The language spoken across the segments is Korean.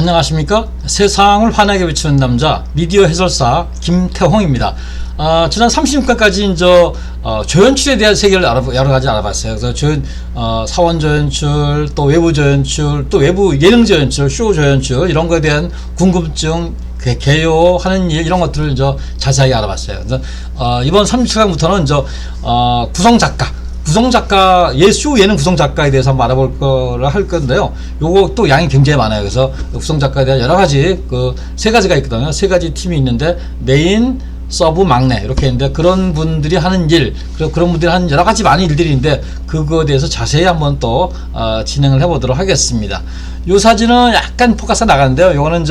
안녕하십니까? 세상을 환하게 비추는 남자 미디어 해설사 김태홍입니다. 지난 36회까지 조연출에 대한 세계를 여러 가지 알아봤어요. 그래서 사원 조연출, 또 외부 조연출, 또 외부 예능 조연출, 쇼 조연출 이런 거에 대한 궁금증, 개요하는 일 이런 것들을 자세하게 알아봤어요. 그래서 이번 37회부터는 구성작가, 쇼 예능 구성작가에 대해서 한번 알아볼 거라 할 건데요. 요거 또 양이 굉장히 많아요. 그래서 구성작가에 대한 여러 가지 세 가지가 있거든요. 세 가지 팀이 있는데 메인, 서브, 막내 이렇게 있는데 그런 분들이 하는 일, 그런 분들이 하는 여러 가지 많은 일들이 있는데 그거에 대해서 자세히 한번 또 진행을 해보도록 하겠습니다. 요 사진은 약간 포커스가 나가는데요. 요거는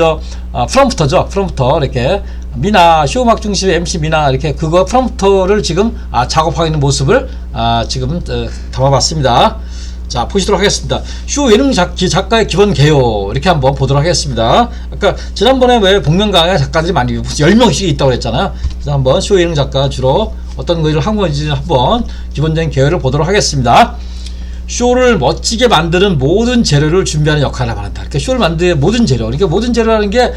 프롬프터죠. 프롬프터 이렇게 미나 쇼음악 중심의 MC 미나 이렇게 그거 프롬프터를 지금 작업하고 있는 모습을 지금 담아봤습니다. 자, 보시도록 하겠습니다. 쇼 예능 작가의 기본 개요 이렇게 한번 보도록 하겠습니다. 아까 지난번에 왜 복면가왕에 작가들이 많이 10명씩 있다고 했잖아요. 그래서 한번 쇼 예능 작가 주로 어떤 일을 한 건지 한번 기본적인 개요를 보도록 하겠습니다. 쇼를 멋지게 만드는 모든 재료를 준비하는 역할을 한다. 이렇게 쇼를 만드는 모든 재료. 그러니까 모든 재료라는 게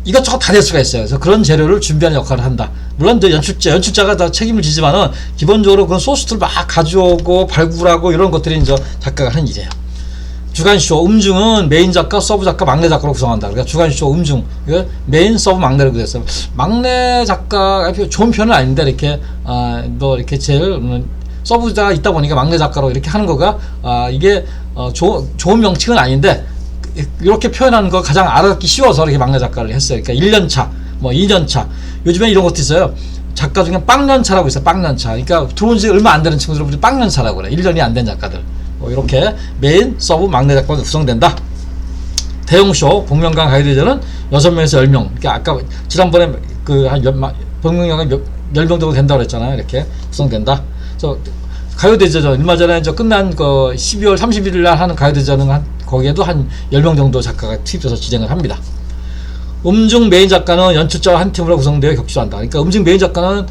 이것저것 다 될 수가 있어요. 그래서 그런 재료를 준비하는 역할을 한다. 물론 연출자가 다 책임을 지지만은 기본적으로 그런 소스들을 막 가져오고 발굴하고 이런 것들이 작가가 하는 일이에요. 주간쇼 음중은 메인 작가, 서브 작가, 막내 작가로 구성한다. 그러니까 주간쇼 음중 메인, 서브, 막내로 구성했어요. 막내 작가 좋은 편은 아닌데 이렇게 이렇게 제일 서브가 있다 보니까 막내 작가로 이렇게 하는 거가 이게 좋은 명칭은 아닌데 이렇게 표현하는 거 가장 알아듣기 쉬워서 이렇게 막내 작가를 했어요. 그러니까 1년차, 2년차. 요즘에 이런 것도 있어요. 작가 중에 빵년차라고 있어요. 빵년차. 그러니까 들어온 지 얼마 안 되는 친구들을 우리 빵년차라고 그래. 1년이 안 된 작가들. 이렇게 메인, 서브, 막내 작가가 구성된다. 대형쇼, 복면가왕 가요대전은 6명에서 10명. 그러니까 아까 지난번에 복면가왕 10명 정도 된다고 그랬잖아요. 이렇게 구성된다. 그래서 가요대전, 얼마 전에 끝난 12월 31일 날 하는 가요대전은 거기에도 한 10명 정도 작가가 투입돼서 진행을 합니다. 음중 메인 작가는 연출자와 한 팀으로 구성되어 격주한다. 그러니까 음중 메인 작가는,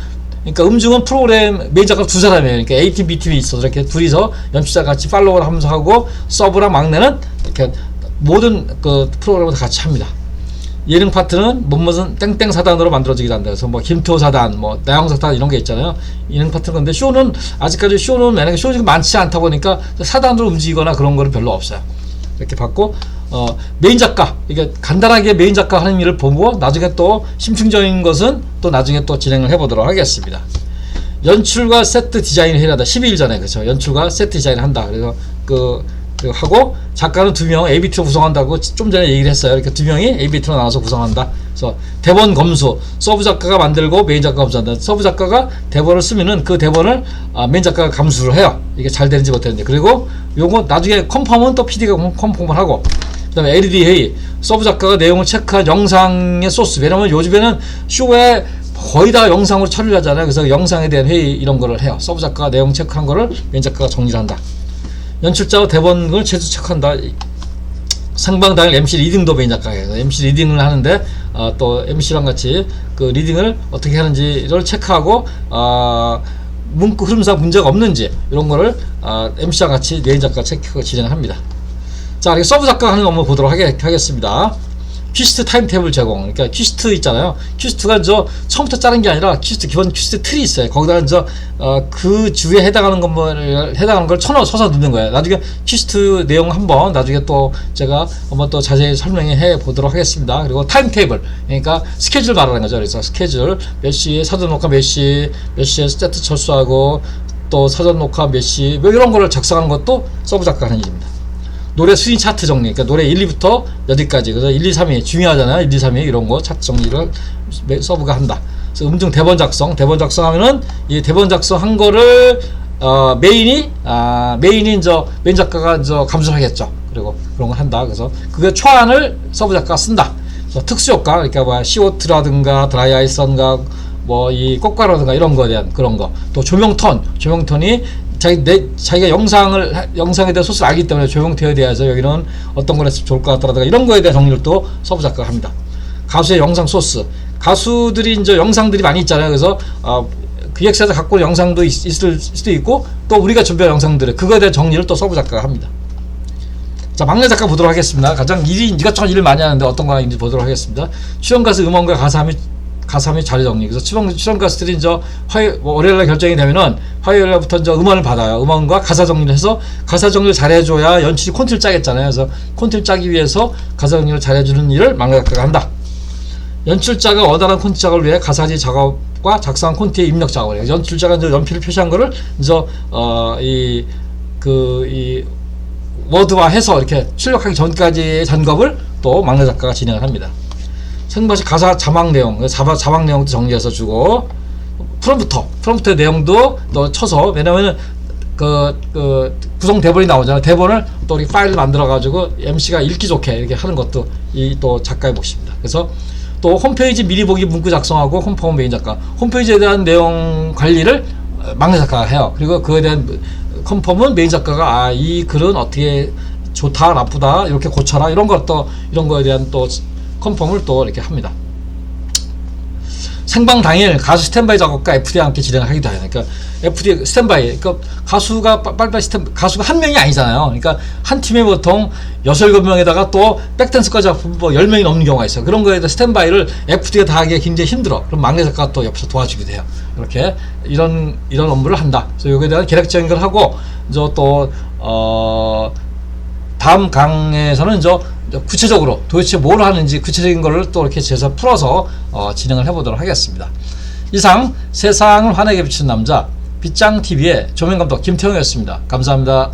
음중은 프로그램 메인 작가 두 사람이에요. 그러니까 A팀, B팀이 있어서 이렇게 둘이서 연출자 같이 팔로우를 하면서 하고, 서브랑 막내는 이렇게 모든 프로그램을 다 같이 합니다. 예능 파트는 무슨 땡땡 사단으로 만들어지기도 한다. 그래서 김토 사단, 나영 사단 이런 게 있잖아요. 예능 파트는. 근데 쇼는 아직까지 만약에 쇼가 많지 않다 보니까 사단으로 움직이거나 그런 거는 별로 없어요. 이렇게 받고 메인 작가, 이게 간단하게 메인 작가 하는 일을 보고 나중에 또 심층적인 것은 또 나중에 또 진행을 해보도록 하겠습니다. 연출과 세트 디자인을 해야 한다. 12일 전에 그렇죠. 연출과 세트 디자인을 한다. 그래서 하고 작가는 2명 ABT로 구성한다고 좀 전에 얘기를 했어요. 이렇게 2명이 ABT로 나눠서 구성한다. 그래서 대본 검수, 서브 작가가 만들고 메인 작가가 검수한다. 서브 작가가 대본을 쓰면은 그 대본을 메인 작가가 감수를 해요. 이게 잘 되는지 못되는지. 그리고 요거 나중에 컨펌은 또 PD가 컨펌을 하고, 그 다음에 LED 회의, 서브 작가가 내용을 체크한 영상의 소스. 왜냐면 요즘에는 쇼에 거의 다 영상으로 처리를 하잖아요. 그래서 영상에 대한 회의 이런 거를 해요. 서브 작가가 내용 체크한 거를 메인 작가가 정리를 한다. 연출자와 대본을 최소 체크한다. 생방 당일 MC 리딩도 메인 작가가 해서 MC 리딩을 하는데 또 MC랑 같이 리딩을 어떻게 하는지를 체크하고 문구 흐름상 문제가 없는지 이런 거를 MC랑 같이 메인 작가가 체크하고 진행을 합니다. 자, 이렇게 서브 작가가 하는 거 한번 보도록 하겠습니다. 퀴스트 타임테이블 제공. 그러니까 퀴스트 있잖아요. 퀴스트가 처음부터 자른 게 아니라 기본 퀴스트 틀이 있어요. 거기다가 그 주에 해당하는 걸 쳐서 넣는 거예요. 나중에 퀴스트 내용 한번 나중에 또 제가 한번 또 자세히 설명해 보도록 하겠습니다. 그리고 타임테이블. 그러니까 스케줄 말하는 거죠. 그래서 스케줄 몇 시에 사전 녹화 몇 시에 세트 철수하고 또 사전 녹화 몇 시 이런 거를 작성하는 것도 서브 작가가 하는 일입니다. 노래 순위 차트 정리, 그러니까 노래 1, 2부터 여기까지, 그래서 1, 2, 3위 중요하잖아요. 1, 2, 3위 이런 거 차트 정리를 서브가 한다. 그래서 음중 대본 작성하면은 이 대본 작성한 거를 메인 작가가 감수하겠죠. 그리고 그런 걸 한다. 그래서 그게 초안을 서브 작가가 쓴다. 그래서 특수 효과, 그러니까 CO2라든가 드라이 아이스라든가 이 꽃가루라든가 이런 거에 대한 그런 거, 또 조명톤이 자기가 영상에 대한 소스를 알기 때문에 조명되어야 돼야죠. 여기는 어떤 걸 했으면 좋을 것 같다라든가 이런 거에 대한 정리를 또 서브 작가가 합니다. 가수의 영상 소스, 가수들이 영상들이 많이 있잖아요. 그래서 기획사에서 갖고 온 영상도 있을 수도 있고 또 우리가 준비한 영상들을 그거에 대한 정리를 또 서브 작가가 합니다. 자, 막내 작가 보도록 하겠습니다. 가장 이것저것 일을 많이 하는데 어떤 거가 있는지 보도록 하겠습니다. 출연 가수 음원과 가사 및 자료 정리. 그래서 출연 가수들이 이제 월요일날 결정이 되면은 화요일날부터 이제 음원을 받아요. 음원과 가사 정리를 해서 가사 정리를 잘해줘야 연출이 콘티를 짜겠잖아요. 그래서 콘티를 짜기 위해서 가사 정리를 잘해주는 일을 막내 작가가 한다. 연출자가 원활한 콘티 작업을 위해 가사지 작업과 작성한 콘티의 입력 작업을 해요. 연출자가 이제 연필을 표시한 거를 이제 이 워드화해서 이렇게 출력하기 전까지의 작업을 또 막내 작가가 진행을 합니다. 생방식 가사 자막 내용, 자막 내용도 정리해서 주고, 프롬프터의 내용도 또 쳐서, 왜냐면은 구성 대본이 나오잖아요. 대본을 또 우리 파일을 만들어가지고 MC가 읽기 좋게 이렇게 하는 것도 이 또 작가의 몫입니다. 그래서 또 홈페이지 미리 보기 문구 작성하고 홈페이지 메인 작가, 홈페이지에 대한 내용 관리를 막내 작가가 해요. 그리고 그에 대한 컨펌은 메인 작가가 이 글은 어떻게 좋다 나쁘다 이렇게 고쳐라 이런 거에 대한 또 컨펌을 또 이렇게 합니다. 생방 당일 가수 스탠바이 작업과 FD와 함께 진행을 하기도 해요. 그러니까 FD 스탠바이, 그러니까 가수가 가수가 한 명이 아니잖아요. 그러니까 한 팀에 보통 6-7명에다가 또 백댄스까지 뭐 10명이 넘는 경우가 있어요. 그런 거에 대해서 스탠바이를 FD가 다 하기가 굉장히 힘들어. 그럼 막내 작가가 또 옆에서 도와주기도 해요. 이렇게 이런 업무를 한다. 그래서 여기에 대한 계략적인 걸 하고 이제 또 다음 강에서는 이제 구체적으로 도대체 뭘 하는지 구체적인 거를 또 이렇게 재서 풀어서 진행을 해보도록 하겠습니다. 이상 세상을 환하게 비추는 남자 빗장TV의 조명감독 김태형이었습니다. 감사합니다.